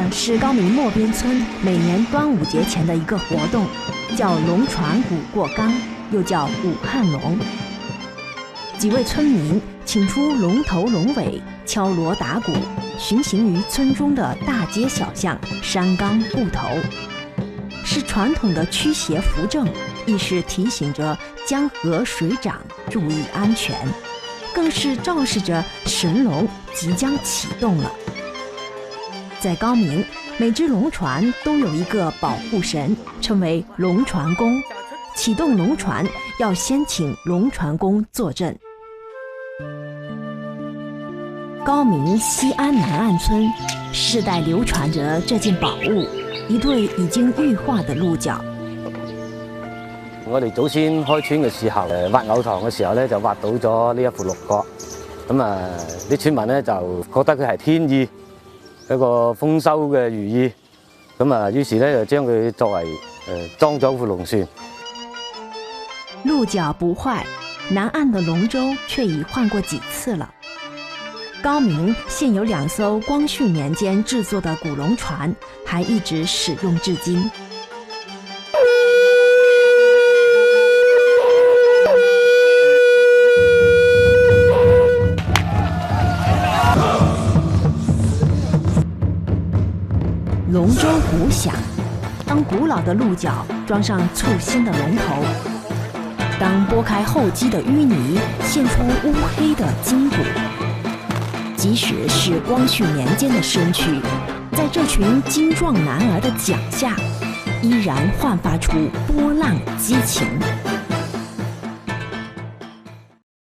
是高明莫边村每年端午节前的一个活动，叫龙船鼓过冈，又叫武汉龙。几位村民请出龙头龙尾，敲锣打鼓，巡行于村中的大街小巷、山冈埠头，是传统的驱邪扶正，亦是提醒着江河水涨，注意安全，更是昭示着神龙即将启动了。在高明，每只龙船都有一个保护神，称为龙船公。启动龙船要先请龙船公坐镇。高明西安南岸村世代流传着这件寶物，一對已經羽化的鹿角。我哋祖先開村嘅時候，挖藕塘嘅時候咧，就挖到咗呢一副鹿角。咁啊，啲村民咧就覺得佢係天意，一個豐收嘅寓意。咁啊，於是咧就將佢作為裝咗副龍船。鹿角不壞，南岸的龍舟卻已換過幾次了。高明現有2艘光緒年間製作的古龍船，還一直使用至今。龙舟鼓响，当古老的鹿角装上簇新的龙头，当拨开厚积的淤泥，现出乌黑的筋骨。即使是光绪年间的身躯，在这群精壮男儿的脚下，依然焕发出波浪激情。